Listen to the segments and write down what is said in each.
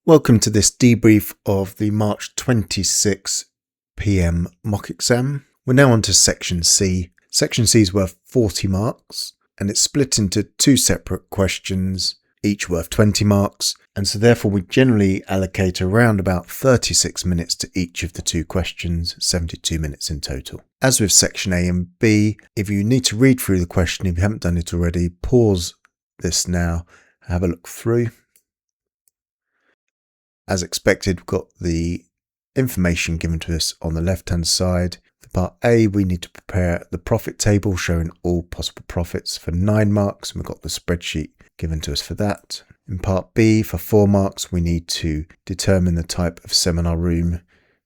Welcome to this debrief of the March 26 PM mock exam. We're now on to Section C. Section C is worth 40 marks and it's split into two separate questions, each worth 20 marks. And so therefore we generally allocate around about 36 minutes to each of the two questions, 72 minutes in total. As with Section A and B, if you need to read through the question, if you haven't done it already, pause this now, have a look through. As expected, we've got the information given to us on the left-hand side. For part A, we need to prepare the profit table showing all possible profits for 9 marks. And we've got the spreadsheet given to us for that. In part B, for 4 marks, we need to determine the type of seminar room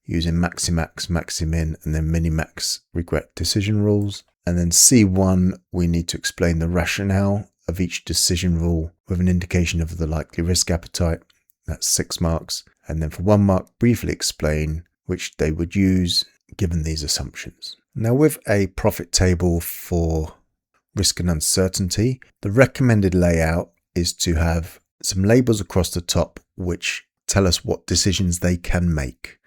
using Maximax, Maximin, and then Minimax regret decision rules. And then C1, we need to explain the rationale of each decision rule with an indication of the likely risk appetite. That's 6 marks. And then for 1 mark, briefly explain which they would use given these assumptions. Now with a profit table for risk and uncertainty, the recommended layout is to have some labels across the top which tell us what decisions they can make.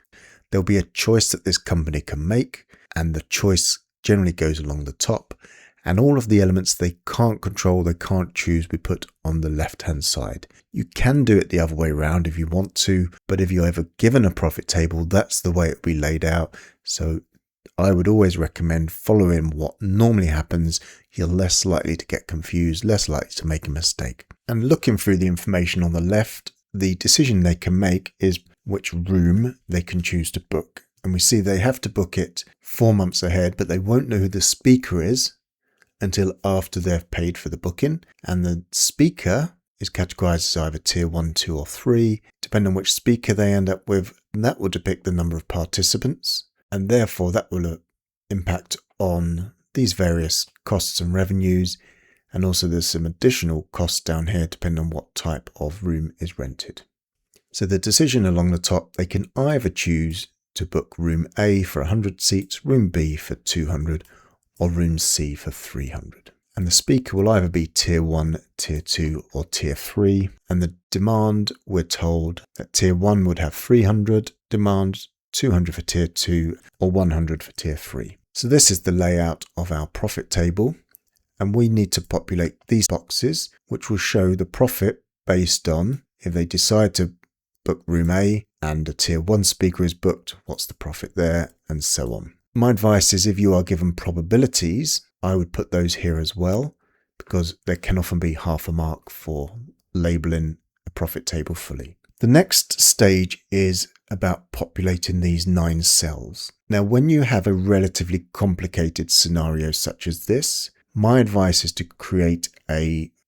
There'll be a choice that this company can make, and the choice generally goes along the top. And all of the elements they can't control, they can't choose, we put on the left-hand side. You can do it the other way around if you want to, but if you're ever given a profit table, that's the way it will be laid out. So I would always recommend following what normally happens. You're less likely to get confused, less likely to make a mistake. And looking through the information on the left, the decision they can make is which room they can choose to book. And we see they have to book it 4 months ahead, but they won't know who the speaker is until after they've paid for the booking, and the speaker is categorized as either tier 1, 2 or 3, depending on which speaker they end up with, and that will depict the number of participants, and therefore that will impact on these various costs and revenues, and also there's some additional costs down here depending on what type of room is rented. So the decision along the top, they can either choose to book room A for 100 seats, room B for 200, or room C for 300. And the speaker will either be tier 1, tier 2 or tier 3. And the demand, we're told that tier 1 would have 300 demand, 200 for tier 2 or 100 for tier 3. So this is the layout of our profit table. And we need to populate these boxes, which will show the profit based on if they decide to book room A and a tier 1 speaker is booked, what's the profit there, and so on. My advice is if you are given probabilities, I would put those here as well, because there can often be half a mark for labeling a profit table fully. The next stage is about populating these 9 cells. Now, when you have a relatively complicated scenario such as this, my advice is to create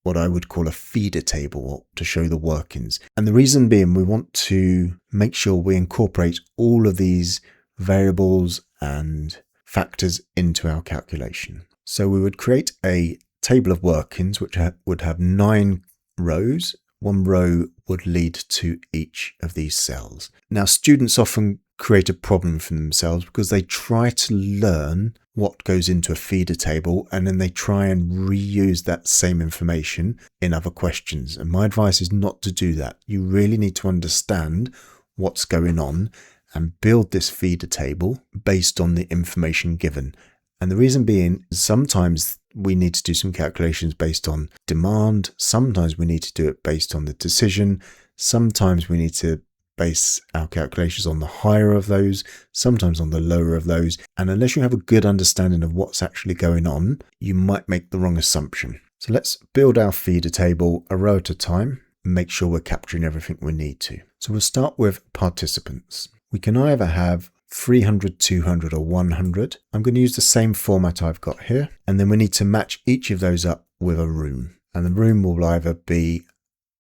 what I would call a feeder table to show the workings. And the reason being, we want to make sure we incorporate all of these variables and factors into our calculation. So we would create a table of workings which would have 9 rows. 1 row would lead to each of these cells. Now students often create a problem for themselves because they try to learn what goes into a feeder table and then they try and reuse that same information in other questions. And my advice is not to do that. You really need to understand what's going on and build this feeder table based on the information given. And the reason being, sometimes we need to do some calculations based on demand, sometimes we need to do it based on the decision, sometimes we need to base our calculations on the higher of those, sometimes on the lower of those, and unless you have a good understanding of what's actually going on, you might make the wrong assumption. So let's build our feeder table a row at a time and make sure we're capturing everything we need to. So we'll start with participants. We can either have 300, 200 or 100. I'm going to use the same format I've got here. And then we need to match each of those up with a room. And the room will either be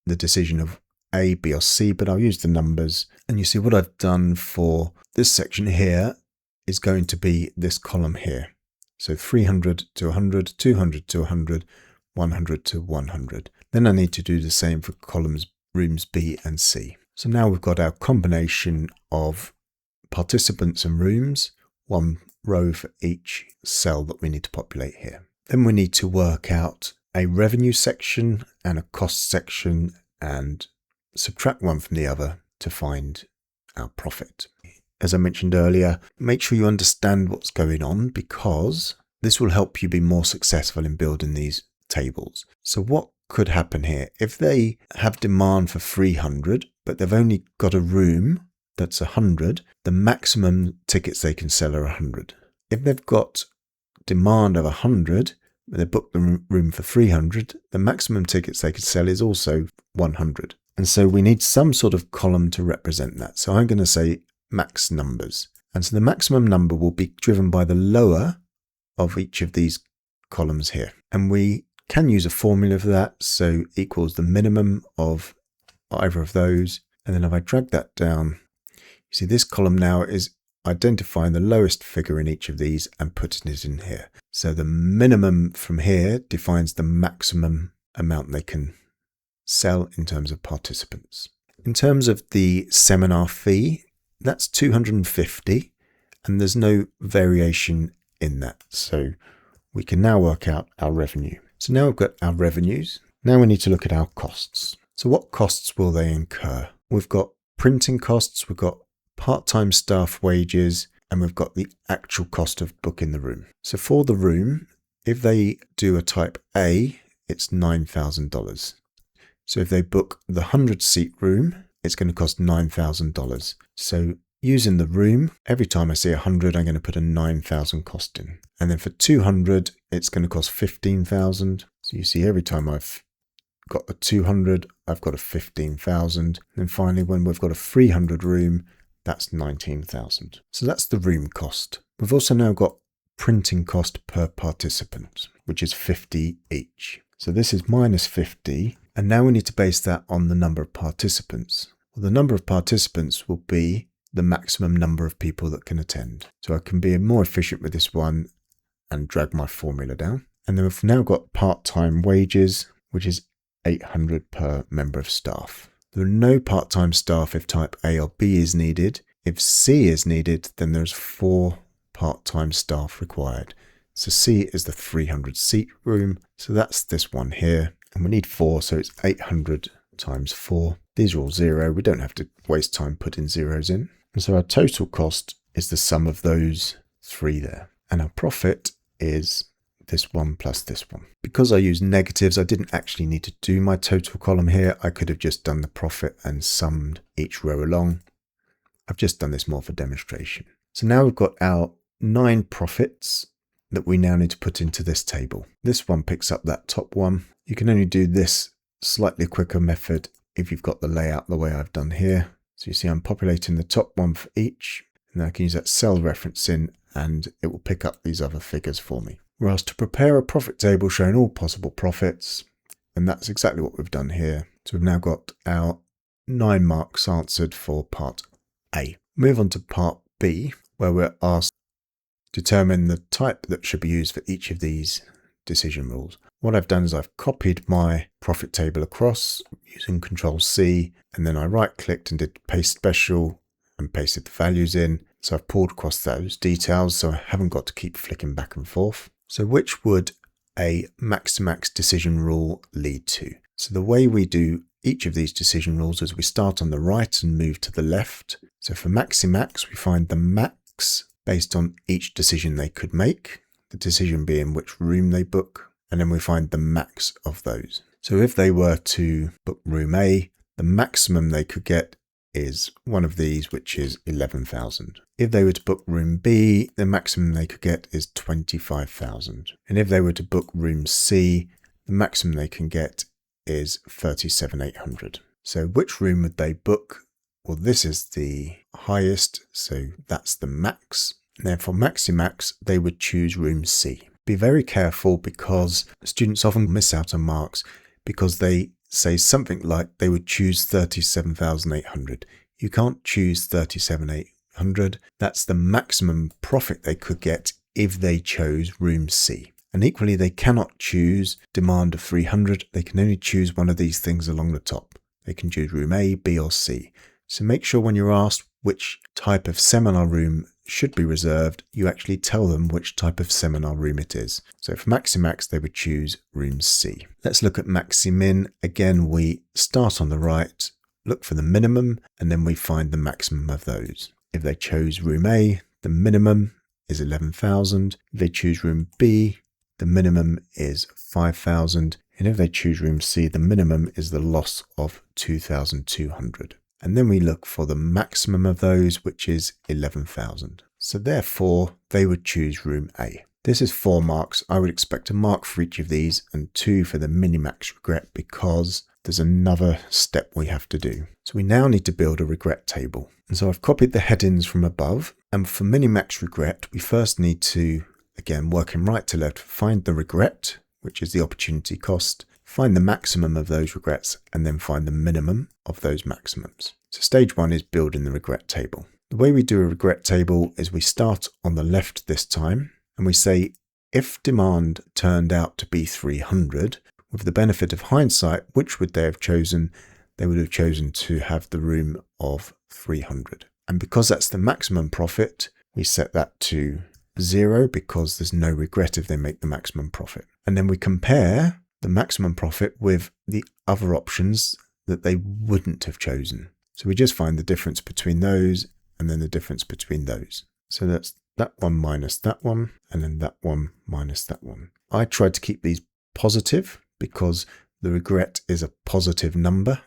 the decision of A, B or C, but I'll use the numbers. And you see what I've done for this section here is going to be this column here. So 300 to 100, 200 to 100, 100 to 100. Then I need to do the same for columns rooms B and C. So now we've got our combination of participants and rooms, 1 row for each cell that we need to populate here. Then we need to work out a revenue section and a cost section and subtract one from the other to find our profit. As I mentioned earlier, make sure you understand what's going on, because this will help you be more successful in building these tables. So what could happen here? If they have demand for 300, but they've only got a room that's 100, the maximum tickets they can sell are 100. If they've got demand of 100, but they book the room for 300, the maximum tickets they could sell is also 100. And so we need some sort of column to represent that. So I'm going to say max numbers. And so the maximum number will be driven by the lower of each of these columns here. And we can use a formula for that. So equals the minimum of either of those. And then if I drag that down, you see this column now is identifying the lowest figure in each of these and putting it in here. So the minimum from here defines the maximum amount they can sell in terms of participants. In terms of the seminar fee, that's 250, and there's no variation in that. So we can now work out our revenue. So now we've got our revenues. Now we need to look at our costs. So what costs will they incur? We've got printing costs, we've got part-time staff wages, and we've got the actual cost of booking the room. So for the room, if they do a type A, it's $9,000. So if they book the 100-seat room, it's going to cost $9,000. So using the room, every time I see 100, I'm going to put a 9,000 cost in. And then for 200, it's going to cost 15,000. So you see every time I've got a 200, I've got a 15,000. And finally, when we've got a 300 room, that's 19,000. So that's the room cost. We've also now got printing cost per participant, which is 50 each. So this is minus 50. And now we need to base that on the number of participants. Well, the number of participants will be the maximum number of people that can attend. So I can be more efficient with this one and drag my formula down. And then we've now got part-time wages, which is 800 per member of staff. There are no part-time staff if type A or B is needed. If C is needed, then there's 4 part-time staff required. So C is the 300-seat room. So that's this one here. And we need 4, so it's 800 times 4. These are all 0. We don't have to waste time putting zeros in. And so our total cost is the sum of those 3 there. And our profit is this one plus this one. Because I use negatives, I didn't actually need to do my total column here. I could have just done the profit and summed each row along. I've just done this more for demonstration. So now we've got our 9 profits that we now need to put into this table. This one picks up that top one. You can only do this slightly quicker method if you've got the layout the way I've done here. So you see I'm populating the top one for each, and I can use that cell reference in and it will pick up these other figures for me. We're asked to prepare a profit table showing all possible profits, and that's exactly what we've done here. So we've now got our 9 marks answered for part A. Move on to part B, where we're asked to determine the type that should be used for each of these decision rules. What I've done is I've copied my profit table across using Control-C, and then I right-clicked and did paste special and pasted the values in. So I've pulled across those details, so I haven't got to keep flicking back and forth. So which would a max-to-max decision rule lead to? So the way we do each of these decision rules is we start on the right and move to the left. So for maxi-max, we find the max based on each decision they could make, the decision being which room they book, and then we find the max of those. So if they were to book room A, the maximum they could get is one of these, which is 11,000. If they were to book room B, the maximum they could get is 25,000. And if they were to book room C, the maximum they can get is 37,800. So which room would they book? Well, this is the highest, so that's the max. And then for maxi-max, they would choose room C. Be very careful because students often miss out on marks because they say something like they would choose 37,800. You can't choose 37,800. That's the maximum profit they could get if they chose room C. And equally, they cannot choose demand of 300. They can only choose one of these things along the top. They can choose room A, B, or C. So make sure when you're asked which type of seminar room should be reserved, you actually tell them which type of seminar room it is. So for maxi-max, they would choose room C. Let's look at maxi-min. Again, we start on the right, look for the minimum, and then we find the maximum of those. If they chose room A, the minimum is 11,000. If they choose room B, the minimum is 5,000. And if they choose room C, the minimum is the loss of 2,200. And then we look for the maximum of those, which is 11,000. So therefore, they would choose room A. This is 4 marks. I would expect a mark for each of these and 2 for the minimax regret because there's another step we have to do. So we now need to build a regret table. And so I've copied the headings from above. And for minimax regret, we first need to, again, working right to left, find the regret, which is the opportunity cost, find the maximum of those regrets, and then find the minimum of those maximums. So stage 1 is building the regret table. The way we do a regret table is we start on the left this time, and we say, if demand turned out to be 300, with the benefit of hindsight, which would they have chosen? They would have chosen to have the room of 300. And because that's the maximum profit, we set that to 0 because there's no regret if they make the maximum profit. And then we compare the maximum profit with the other options that they wouldn't have chosen. So we just find the difference between those and then the difference between those. So that's that one minus that one, and then that one minus that one. I tried to keep these positive because the regret is a positive number.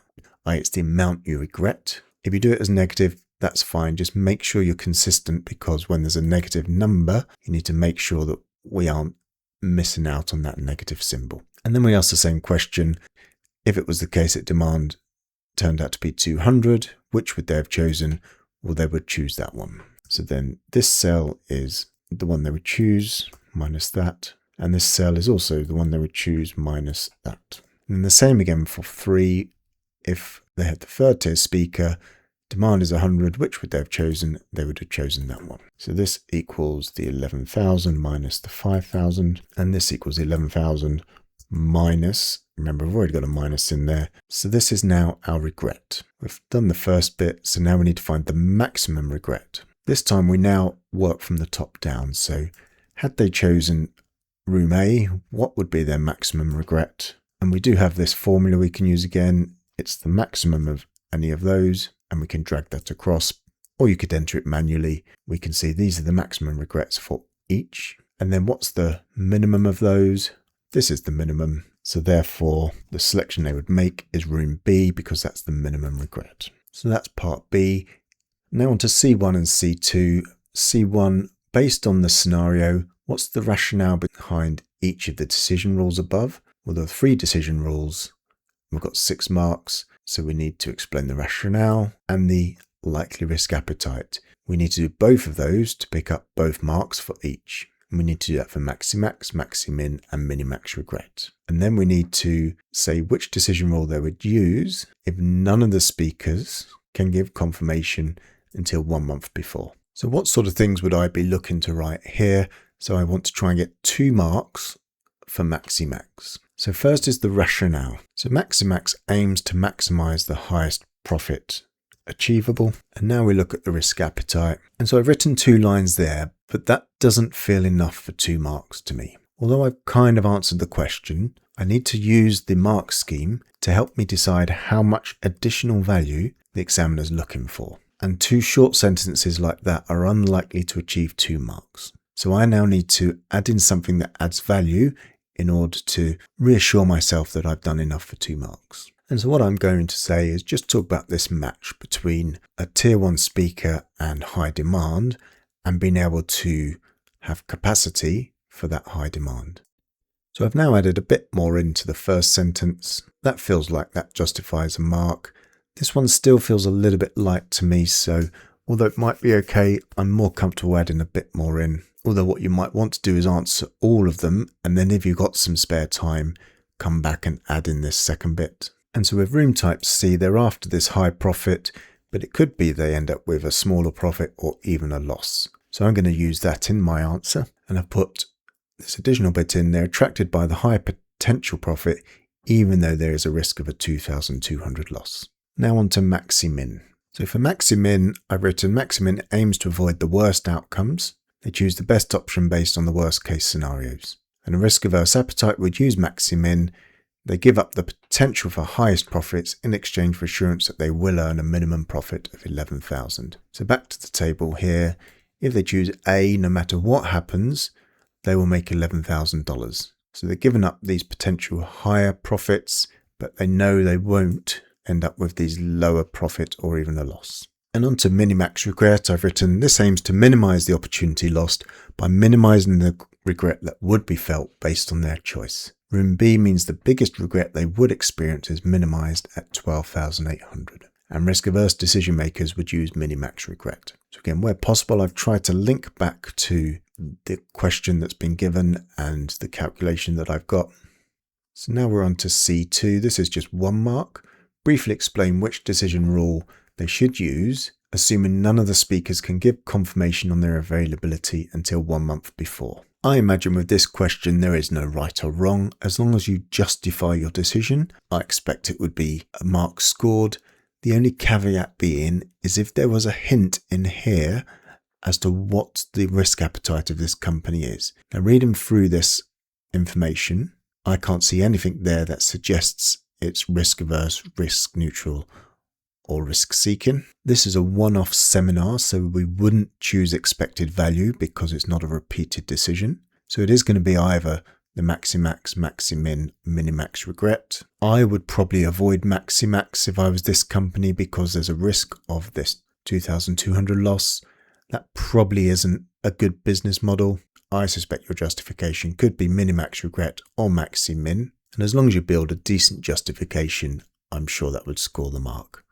It's the amount you regret. If you do it as negative, that's fine. Just make sure you're consistent because when there's a negative number, you need to make sure that we aren't missing out on that negative symbol. And then we ask the same question. If it was the case that demand turned out to be 200, which would they have chosen? Well, they would choose that one. So then this cell is the one they would choose minus that. And this cell is also the one they would choose minus that. And the same again for 3. If they had the third tier speaker, demand is 100, which would they have chosen? They would have chosen that one. So this equals the 11,000 minus the 5,000. And this equals 11,000 minus, remember I've already got a minus in there. So this is now our regret. We've done the first bit, so now we need to find the maximum regret. This time we now work from the top down. So had they chosen room A, what would be their maximum regret? And we do have this formula we can use again. It's the maximum of any of those, and we can drag that across, or you could enter it manually. We can see these are the maximum regrets for each. And then what's the minimum of those? This is the minimum. So therefore, the selection they would make is room B because that's the minimum regret. So that's part B. Now on to C1 and C2. C1, based on the scenario, what's the rationale behind each of the decision rules above? Well, there are 3 decision rules. We've got 6 marks, so we need to explain the rationale and the likely risk appetite. We need to do both of those to pick up both marks for each. And we need to do that for maximax, maximin, and minimax regret. And then we need to say which decision rule they would use if none of the speakers can give confirmation until 1 month before. So what sort of things would I be looking to write here? So I want to try and get 2 marks for maximax. So first is the rationale. So maximax aims to maximize the highest profit achievable. And now we look at the risk appetite. And so I've written 2 lines there, but that doesn't feel enough for 2 marks to me. Although I've kind of answered the question, I need to use the mark scheme to help me decide how much additional value the examiner's looking for. And 2 short sentences like that are unlikely to achieve 2 marks. So I now need to add in something that adds value in order to reassure myself that I've done enough for 2 marks. And so what I'm going to say is just talk about this match between a tier 1 speaker and high demand and being able to have capacity for that high demand. So I've now added a bit more into the first sentence. That feels like that justifies a mark. This one still feels a little bit light to me, so although it might be okay, I'm more comfortable adding a bit more in. Although what you might want to do is answer all of them, and then if you've got some spare time, come back and add in this second bit. And so with room type C, they're after this high profit, but it could be they end up with a smaller profit or even a loss. So I'm going to use that in my answer, and I've put this additional bit in. They're attracted by the high potential profit, even though there is a risk of a 2,200 loss. Now on to maximin. So for maximin, I've written maximin aims to avoid the worst outcomes. They choose the best option based on the worst case scenarios. And a risk-averse appetite would use maximin They give up the potential for highest profits in exchange for assurance that they will earn a minimum profit of 11,000. So back to the table here. If they choose A, no matter what happens, they will make $11,000. So they're giving up these potential higher profits, but they know they won't end up with these lower profit or even a loss. And on to minimax regret, I've written, this aims to minimize the opportunity lost by minimizing the regret that would be felt based on their choice. Room B means the biggest regret they would experience is minimized at 12,800. And risk-averse decision makers would use minimax regret. So again, where possible, I've tried to link back to the question that's been given and the calculation that I've got. So now we're on to C2. This is just 1 mark. Briefly explain which decision rule they should use, assuming none of the speakers can give confirmation on their availability until 1 month before. I imagine with this question there is no right or wrong. As long as you justify your decision, I expect it would be a mark scored. The only caveat being is if there was a hint in here as to what the risk appetite of this company is. Now reading through this information, I can't see anything there that suggests it's risk averse, risk neutral, or risk seeking. This is a one-off seminar, so we wouldn't choose expected value because it's not a repeated decision. So it is going to be either the maximax, maximin, minimax regret. I would probably avoid maximax if I was this company because there's a risk of this 2,200 loss. That probably isn't a good business model. I suspect your justification could be minimax regret or maximin. And as long as you build a decent justification, I'm sure that would score the mark.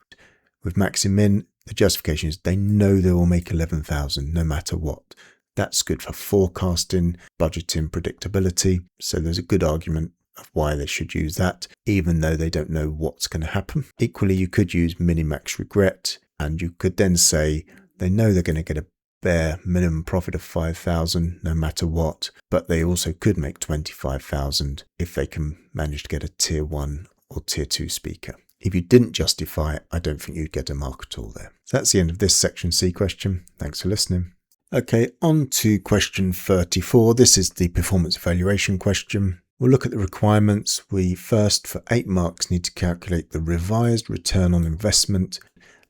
With maximin, the justification is they know they will make 11,000 no matter what. That's good for forecasting, budgeting, predictability. So there's a good argument of why they should use that, even though they don't know what's going to happen. Equally, you could use minimax regret, and you could then say they know they're going to get a bare minimum profit of 5,000 no matter what, but they also could make 25,000 if they can manage to get a tier 1 or tier 2 speaker. If you didn't justify it, I don't think you'd get a mark at all there. So that's the end of this section C question. Thanks for listening. Okay, on to question 34. This is the performance evaluation question. We'll look at the requirements. We first, for 8 marks, need to calculate the revised return on investment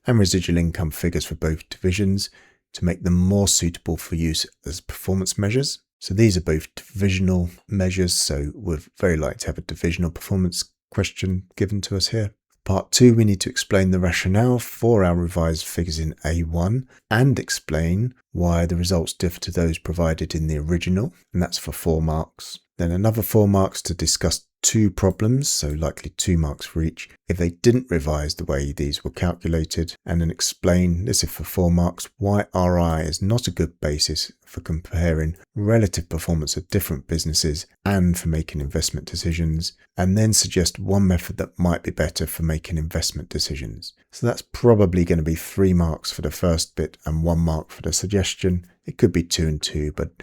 and residual income figures for both divisions to make them more suitable for use as performance measures. So these are both divisional measures, so we're very likely to have a divisional performance question given to us here. Part 2, we need to explain the rationale for our revised figures in A1 and explain why the results differ to those provided in the original, and that's for 4 marks. Then another 4 marks to discuss 2 problems, so likely 2 marks for each, if they didn't revise the way these were calculated, and then explain, this is for 4 marks, why RI is not a good basis for comparing relative performance of different businesses and for making investment decisions, and then suggest one method that might be better for making investment decisions. So that's probably going to be 3 marks for the first bit and 1 mark for the suggestion. It could be 2 and 2, but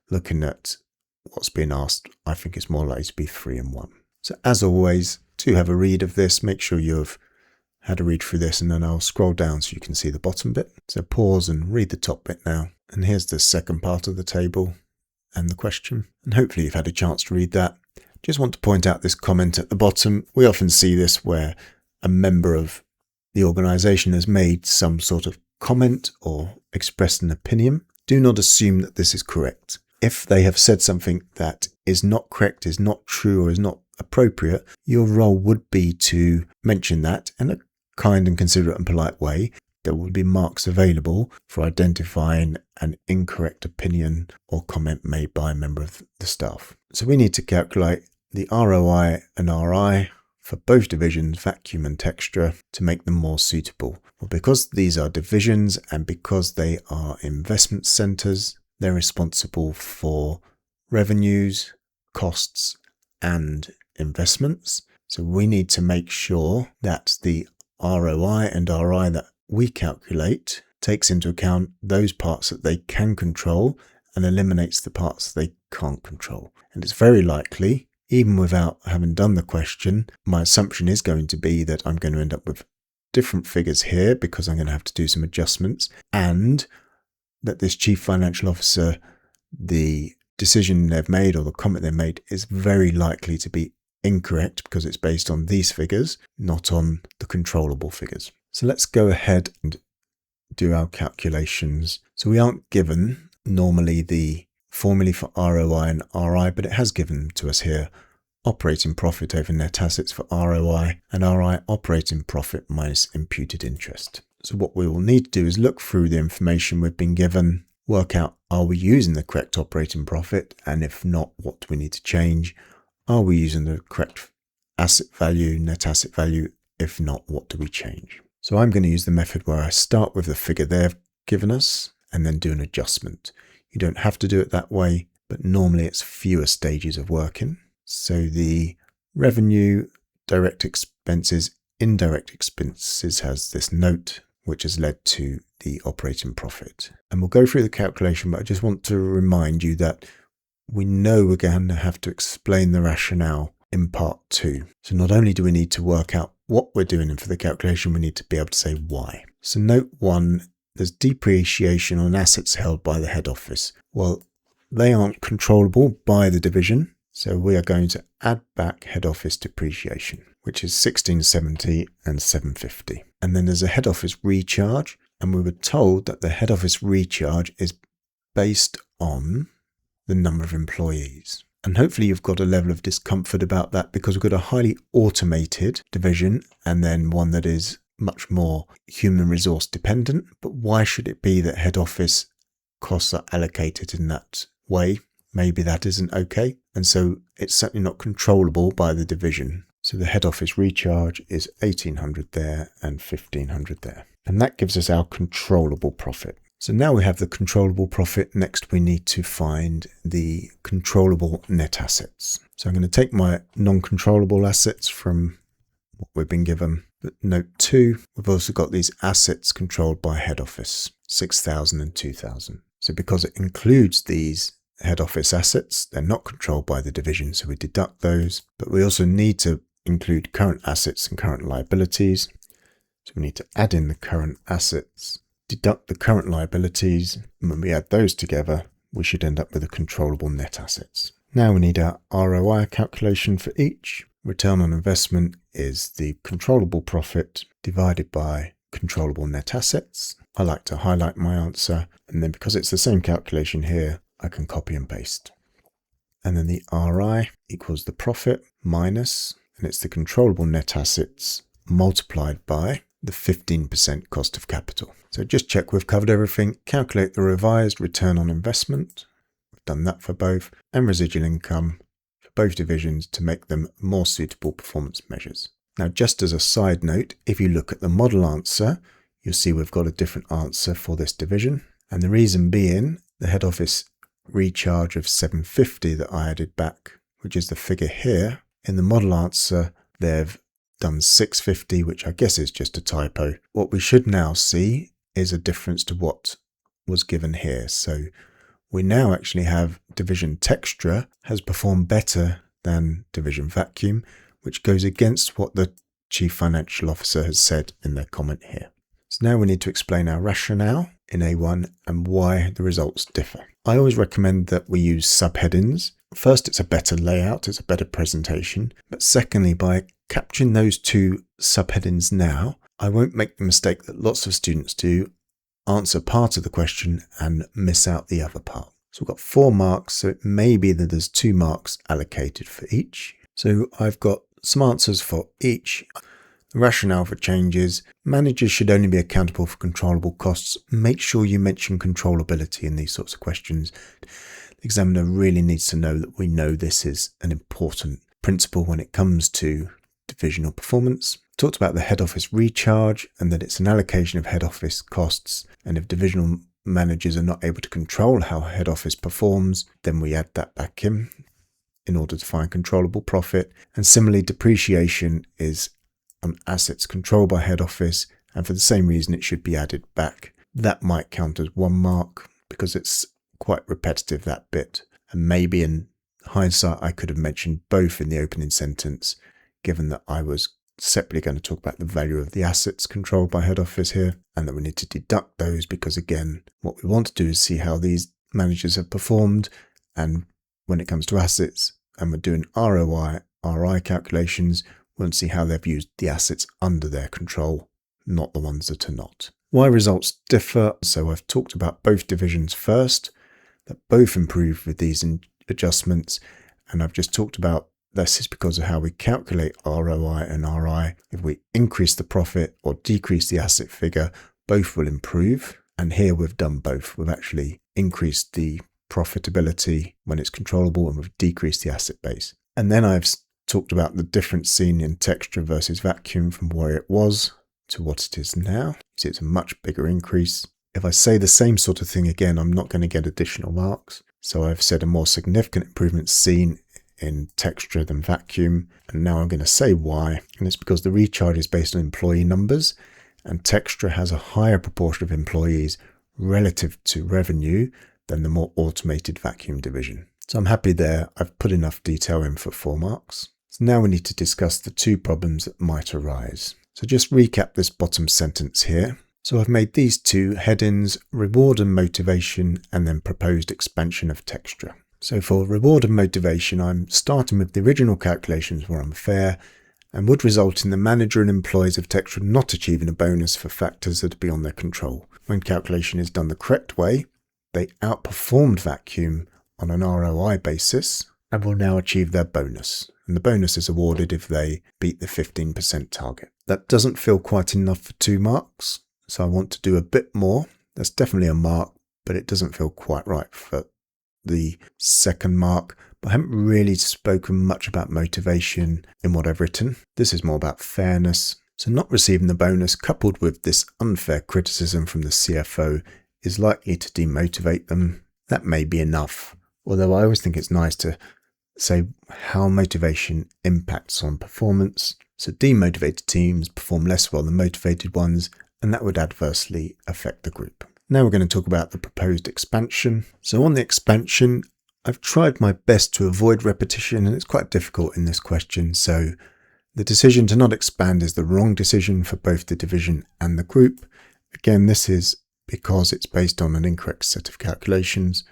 looking at what's being asked, I think it's more likely to be 3 and 1. So as always, do have a read of this. Make sure you've had a read through this, and then I'll scroll down so you can see the bottom bit. So pause and read the top bit now. And here's the second part of the table and the question. And hopefully you've had a chance to read that. Just want to point out this comment at the bottom. We often see this where a member of the organisation has made some sort of comment or expressed an opinion. Do not assume that this is correct. If they have said something that is not correct, is not true, or is not appropriate, your role would be to mention that in a kind and considerate and polite way. There will be marks available for identifying an incorrect opinion or comment made by a member of the staff. So we need to calculate the ROI and RI for both divisions, vacuum and texture, to make them more suitable. Well, because these are divisions and because they are investment centres, they're responsible for revenues, costs, and investments. So we need to make sure that the ROI and RI that we calculate takes into account those parts that they can control and eliminates the parts they can't control. And it's very likely, even without having done the question, my assumption is going to be that I'm going to end up with different figures here because I'm going to have to do some adjustments, and that this chief financial officer, the decision they've made or the comment they've made is very likely to be incorrect because it's based on these figures, not on the controllable figures. So let's go ahead and do our calculations. So we aren't given normally the formulae for ROI and RI, but it has given to us here operating profit over net assets for ROI and RI operating profit minus imputed interest. So what we will need to do is look through the information we've been given, work out, are we using the correct operating profit? And if not, what do we need to change? Are we using the correct asset value, net asset value? If not, what do we change? So I'm going to use the method where I start with the figure they've given us and then do an adjustment. You don't have to do it that way, but normally it's fewer stages of working. So the revenue, direct expenses, indirect expenses has this note, which has led to the operating profit. And we'll go through the calculation, but I just want to remind you that we know we're going to have to explain the rationale in part 2. So not only do we need to work out what we're doing for the calculation, we need to be able to say why. So note 1, there's depreciation on assets held by the head office. Well, they aren't controllable by the division, so we are going to add back head office depreciation, which is 1670 and 750. And then there's a head office recharge, and we were told that the head office recharge is based on the number of employees. And hopefully you've got a level of discomfort about that because we've got a highly automated division and then one that is much more human resource dependent. But why should it be that head office costs are allocated in that way? Maybe that isn't okay. And so it's certainly not controllable by the division. So the head office recharge is 1800 there and 1500 there. And that gives us our controllable profit. So now we have the controllable profit. Next, we need to find the controllable net assets. So I'm going to take my non-controllable assets from what we've been given. But note 2, we've also got these assets controlled by head office, 6,000 and 2,000. So because it includes these head office assets, they're not controlled by the division, so we deduct those. But we also need to include current assets and current liabilities. So we need to add in the current assets, deduct the current liabilities, and when we add those together, we should end up with the controllable net assets. Now we need our ROI calculation for each. Return on investment is the controllable profit divided by controllable net assets. I like to highlight my answer, and then because it's the same calculation here, I can copy and paste. And then the RI equals the profit minus, and it's the controllable net assets multiplied by the 15% cost of capital. So just check we've covered everything. Calculate the revised return on investment. We've done that for both. And residual income for both divisions to make them more suitable performance measures. Now, just as a side note, if you look at the model answer, you'll see we've got a different answer for this division. And the reason being the head office recharge of 750 that I added back, which is the figure here. In the model answer, they've done 650, which I guess is just a typo. What we should now see is a difference to what was given here. So we now actually have division texture has performed better than division vacuum, which goes against what the Chief Financial Officer has said in their comment here. So now we need to explain our rationale in A1 and why the results differ. I always recommend that we use subheadings. First, it's a better layout, it's a better presentation. But secondly, by capturing those two subheadings now, I won't make the mistake that lots of students do, answer part of the question and miss out the other part. So we've got 4 marks, so it may be that there's 2 marks allocated for each. So I've got some answers for each. The rationale for changes. Managers should only be accountable for controllable costs. Make sure you mention controllability in these sorts of questions. The examiner really needs to know that we know this is an important principle when it comes to divisional performance. Talked about the head office recharge and that it's an allocation of head office costs. And if divisional managers are not able to control how head office performs, then we add that back in order to find controllable profit. And similarly, depreciation is on assets controlled by head office, and for the same reason it should be added back. That might count as 1 mark because it's quite repetitive, that bit, and maybe in hindsight I could have mentioned both in the opening sentence, given that I was separately going to talk about the value of the assets controlled by head office here, and that we need to deduct those because again what we want to do is see how these managers have performed, and when it comes to assets and we're doing ROI RI calculations, we want to see how they've used the assets under their control, not the ones that are not. Why results differ. So I've talked about both divisions first, that both improve with these adjustments. And I've just talked about this is because of how we calculate ROI and RI. If we increase the profit or decrease the asset figure, both will improve. And here we've done both. We've actually increased the profitability when it's controllable and we've decreased the asset base. And then I've talked about the difference seen in texture versus vacuum from where it was to what it is now. So it's a much bigger increase. If I say the same sort of thing again, I'm not going to get additional marks. So I've said a more significant improvement seen in texture than vacuum. And now I'm going to say why. And it's because the recharge is based on employee numbers and texture has a higher proportion of employees relative to revenue than the more automated vacuum division. So I'm happy there. I've put enough detail in for 4 marks. So now we need to discuss the 2 problems that might arise. So just recap this bottom sentence here. So I've made these 2 headings, reward and motivation, and then proposed expansion of texture. So for reward and motivation, I'm starting with the original calculations were unfair and would result in the manager and employees of texture not achieving a bonus for factors that are beyond their control. When calculation is done the correct way, they outperformed vacuum on an ROI basis and will now achieve their bonus. And the bonus is awarded if they beat the 15% target. That doesn't feel quite enough for 2 marks, so I want to do a bit more. That's definitely a mark, but it doesn't feel quite right for the second mark. But I haven't really spoken much about motivation in what I've written. This is more about fairness. So not receiving the bonus coupled with this unfair criticism from the CFO is likely to demotivate them. That may be enough, although I always think it's nice to say how motivation impacts on performance. So demotivated teams perform less well than motivated ones, and that would adversely affect the group. Now we're going to talk about the proposed expansion. So on the expansion, I've tried my best to avoid repetition, and it's quite difficult in this question. So the decision to not expand is the wrong decision for both the division and the group. Again, this is because it's based on an incorrect set of calculations.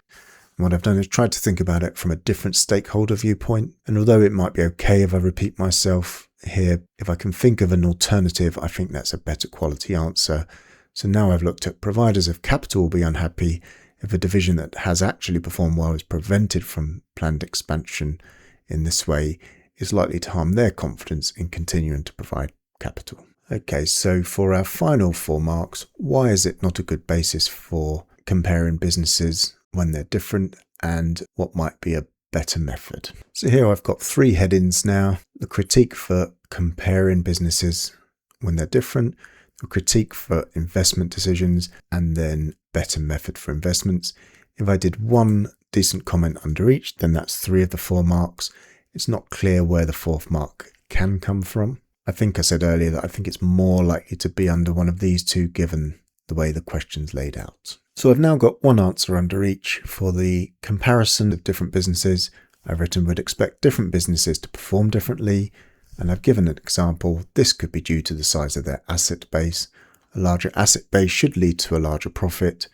And what I've done is tried to think about it from a different stakeholder viewpoint. And although it might be okay if I repeat myself here, if I can think of an alternative, I think that's a better quality answer. So now I've looked at providers of capital will be unhappy if a division that has actually performed well is prevented from planned expansion in this way is likely to harm their confidence in continuing to provide capital. Okay, so for our final 4 marks, why is it not a good basis for comparing businesses when they're different, and what might be a better method? So here I've got 3 headings now. The critique for comparing businesses when they're different, the critique for investment decisions, and then better method for investments. If I did 1 decent comment under each, then that's 3 of the 4 marks. It's not clear where the 4th mark can come from. I think I said earlier that I think it's more likely to be under one of these 2 given the way the question's laid out. So I've now got 1 answer under each. For the comparison of different businesses, I've written would expect different businesses to perform differently, and I've given an example. This could be due to the size of their asset base. A larger asset base should lead to a larger profit.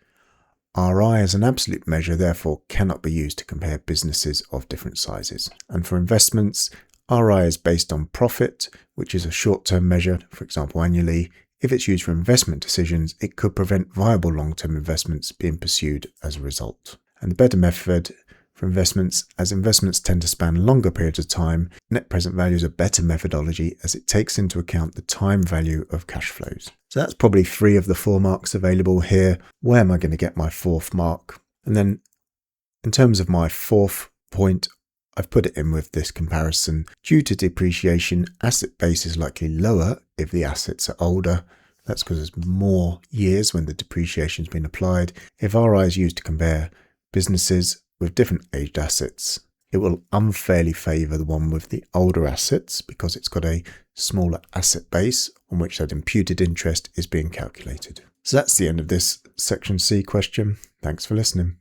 RI as an absolute measure therefore cannot be used to compare businesses of different sizes. And for investments, RI is based on profit, which is a short-term measure, for example annually. If it's used for investment decisions, it could prevent viable long-term investments being pursued as a result. And the better method for investments, as investments tend to span longer periods of time, net present value is a better methodology as it takes into account the time value of cash flows. So that's probably 3 of the 4 marks available here. Where am I going to get my 4th mark? And then in terms of my 4th point, I've put it in with this comparison. Due to depreciation, asset base is likely lower if the assets are older. That's because there's more years when the depreciation has been applied. If RI is used to compare businesses with different aged assets, it will unfairly favour the one with the older assets because it's got a smaller asset base on which that imputed interest is being calculated. So that's the end of this section C question. Thanks for listening.